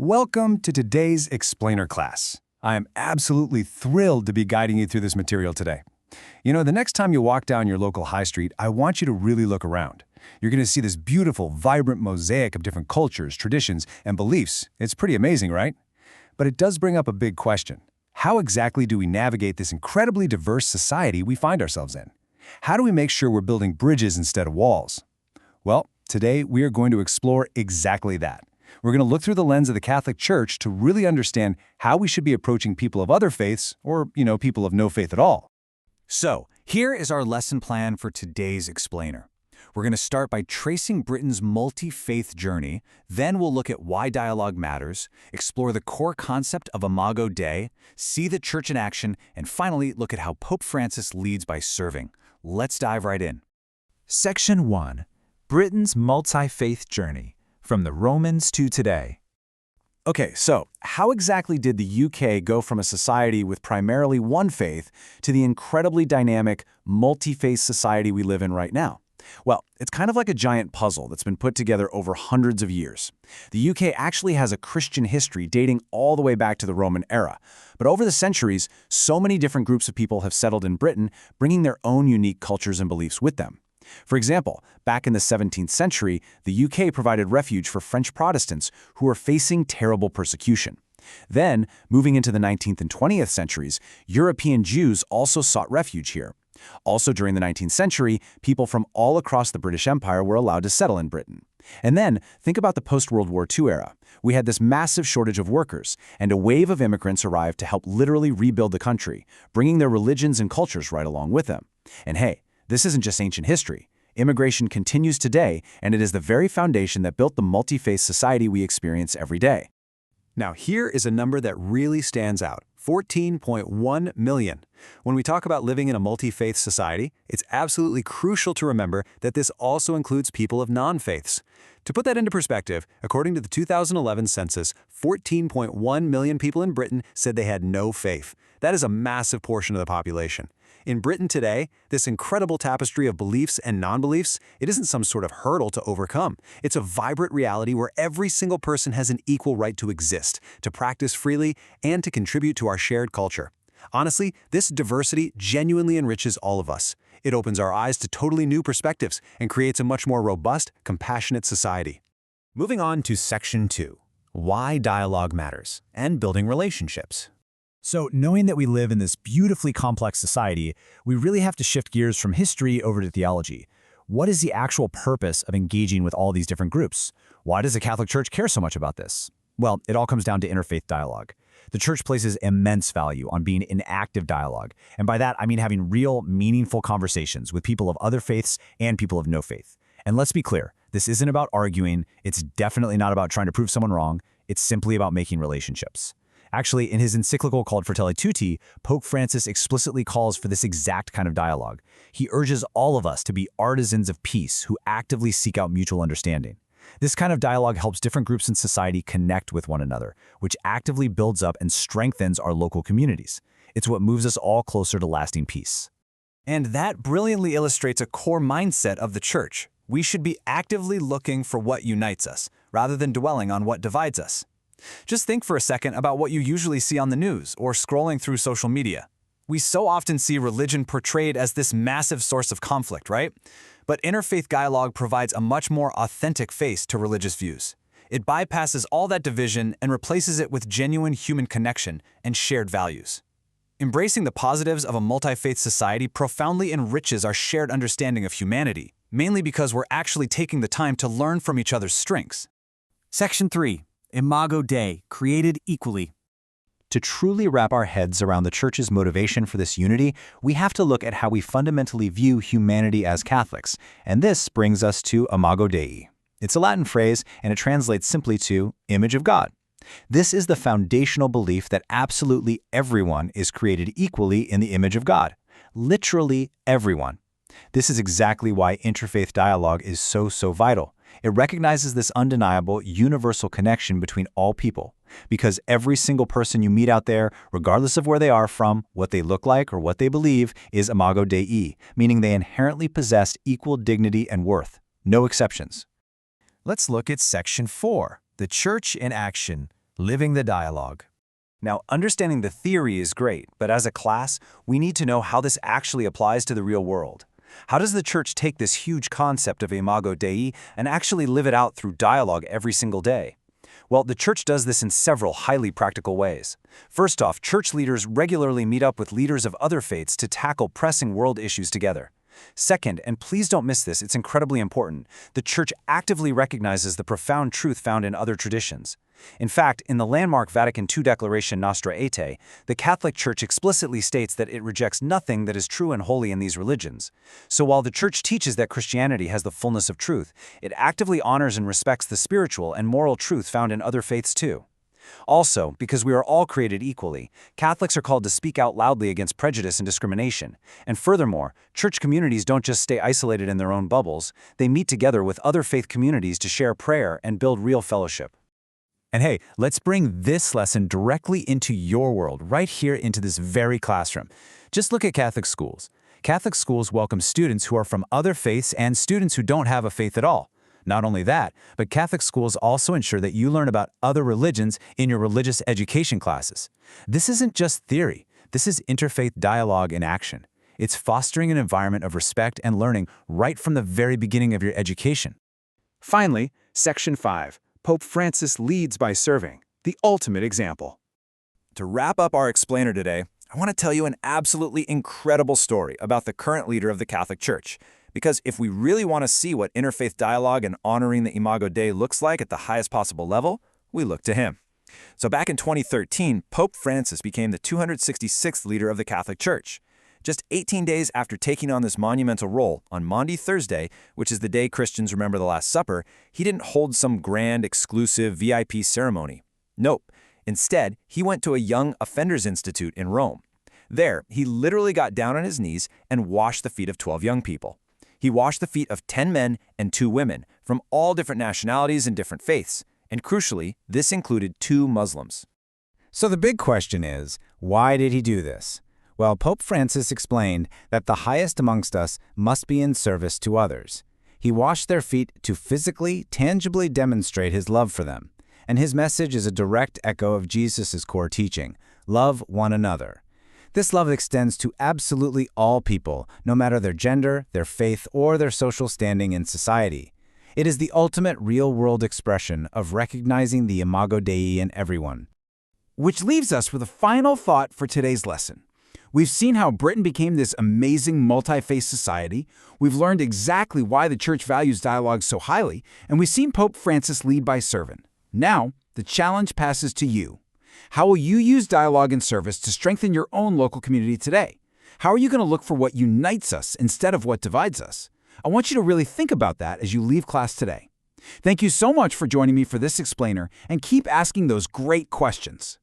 Welcome to today's Explainer class. I am absolutely thrilled to be guiding you through this material today. The next time you walk down your local high street, I want you to really look around. You're going to see this beautiful, vibrant mosaic of different cultures, traditions, and beliefs. It's pretty amazing, right? But it does bring up a big question. How exactly do we navigate this incredibly diverse society we find ourselves in? How do we make sure we're building bridges instead of walls? Well, today we are going to explore exactly that. We're going to look through the lens of the Catholic Church to really understand how we should be approaching people of other faiths, or, people of no faith at all. So, here is our lesson plan for today's Explainer. We're going to start by tracing Britain's multi-faith journey, then we'll look at why dialogue matters, explore the core concept of Imago Dei, see the Church in action, and finally look at how Pope Francis leads by serving. Let's dive right in. Section 1. Britain's multi-faith journey, from the Romans to today. Okay, so how exactly did the UK go from a society with primarily one faith to the incredibly dynamic, multi-faith society we live in right now? Well, it's kind of like a giant puzzle that's been put together over hundreds of years. The UK actually has a Christian history dating all the way back to the Roman era. But over the centuries, so many different groups of people have settled in Britain, bringing their own unique cultures and beliefs with them. For example, back in the 17th century, the UK provided refuge for French Protestants who were facing terrible persecution. Then, moving into the 19th and 20th centuries, European Jews also sought refuge here. Also during the 19th century, people from all across the British Empire were allowed to settle in Britain. And then, think about the post-World War II era. We had this massive shortage of workers, and a wave of immigrants arrived to help literally rebuild the country, bringing their religions and cultures right along with them. And hey, this isn't just ancient history. Immigration continues today, and it is the very foundation that built the multi-faith society we experience every day. Now here is a number that really stands out, 14.1 million. When we talk about living in a multi-faith society, it's absolutely crucial to remember that this also includes people of non-faiths. To put that into perspective, according to the 2011 census, 14.1 million people in Britain said they had no faith. That is a massive portion of the population. In Britain today, this incredible tapestry of beliefs and non-beliefs, it isn't some sort of hurdle to overcome. It's a vibrant reality where every single person has an equal right to exist, to practice freely, and to contribute to our shared culture. Honestly, this diversity genuinely enriches all of us. It opens our eyes to totally new perspectives and creates a much more robust, compassionate society. Moving on to Section 2, Why Dialogue Matters, and Building Relationships. So, knowing that we live in this beautifully complex society, we really have to shift gears from history over to theology. What is the actual purpose of engaging with all these different groups? Why does the Catholic Church care so much about this? Well, it all comes down to interfaith dialogue. The Church places immense value on being in active dialogue, and by that I mean having real, meaningful conversations with people of other faiths and people of no faith. And let's be clear, this isn't about arguing, it's definitely not about trying to prove someone wrong, it's simply about making relationships. Actually, in his encyclical called Fratelli Tutti, Pope Francis explicitly calls for this exact kind of dialogue. He urges all of us to be artisans of peace who actively seek out mutual understanding. This kind of dialogue helps different groups in society connect with one another, which actively builds up and strengthens our local communities. It's what moves us all closer to lasting peace. And that brilliantly illustrates a core mindset of the Church. We should be actively looking for what unites us, rather than dwelling on what divides us. Just think for a second about what you usually see on the news or scrolling through social media. We so often see religion portrayed as this massive source of conflict, right? But interfaith dialogue provides a much more authentic face to religious views. It bypasses all that division and replaces it with genuine human connection and shared values. Embracing the positives of a multi-faith society profoundly enriches our shared understanding of humanity, mainly because we're actually taking the time to learn from each other's strengths. Section 3. Imago Dei, created equally. To truly wrap our heads around the Church's motivation for this unity, we have to look at how we fundamentally view humanity as Catholics, and this brings us to Imago Dei. It's a Latin phrase, and it translates simply to image of God. This is the foundational belief that absolutely everyone is created equally in the image of God. Literally everyone. This is exactly why interfaith dialogue is so vital. It recognizes this undeniable, universal connection between all people, because every single person you meet out there, regardless of where they are from, what they look like, or what they believe, is Imago Dei, meaning they inherently possess equal dignity and worth. No exceptions. Let's look at Section 4, the Church in Action, Living the dialogue. Now, understanding the theory is great, but as a class, we need to know how this actually applies to the real world. How does the church take this huge concept of Imago Dei and actually live it out through dialogue every single day? Well, the church does this in several highly practical ways. First off, church leaders regularly meet up with leaders of other faiths to tackle pressing world issues together. Second, and please don't miss this, it's incredibly important, the church actively recognizes the profound truth found in other traditions. In fact, in the landmark Vatican II Declaration Nostra Aetate, the Catholic Church explicitly states that it rejects nothing that is true and holy in these religions. So while the church teaches that Christianity has the fullness of truth, it actively honors and respects the spiritual and moral truth found in other faiths too. Also, because we are all created equally, Catholics are called to speak out loudly against prejudice and discrimination. And furthermore, church communities don't just stay isolated in their own bubbles, they meet together with other faith communities to share prayer and build real fellowship. And hey, let's bring this lesson directly into your world, right here into this very classroom. Just look at Catholic schools. Catholic schools welcome students who are from other faiths and students who don't have a faith at all. Not only that, but Catholic schools also ensure that you learn about other religions in your religious education classes. This isn't just theory. This is interfaith dialogue in action. It's fostering an environment of respect and learning right from the very beginning of your education. Finally, Section 5. Pope Francis leads by serving, the ultimate example. To wrap up our explainer today, I want to tell you an absolutely incredible story about the current leader of the Catholic Church. Because if we really want to see what interfaith dialogue and honoring the Imago Dei looks like at the highest possible level, we look to him. So back in 2013, Pope Francis became the 266th leader of the Catholic Church. Just 18 days after taking on this monumental role, on Maundy Thursday, which is the day Christians remember the Last Supper, he didn't hold some grand, exclusive VIP ceremony. Nope. Instead, he went to a Young Offenders Institute in Rome. There, he literally got down on his knees and washed the feet of 12 young people. He washed the feet of 10 men and 2 women from all different nationalities and different faiths, and crucially, this included 2 Muslims. So the big question is, why did he do this? Well, Pope Francis explained that the highest amongst us must be in service to others. He washed their feet to physically, tangibly demonstrate his love for them. And his message is a direct echo of Jesus' core teaching, love one another. This love extends to absolutely all people, no matter their gender, their faith, or their social standing in society. It is the ultimate real-world expression of recognizing the Imago Dei in everyone. Which leaves us with a final thought for today's lesson. We've seen how Britain became this amazing multi-faith society, we've learned exactly why the church values dialogue so highly, and we've seen Pope Francis lead by serving. Now, the challenge passes to you. How will you use dialogue and service to strengthen your own local community today? How are you going to look for what unites us instead of what divides us? I want you to really think about that as you leave class today. Thank you so much for joining me for this explainer, and keep asking those great questions.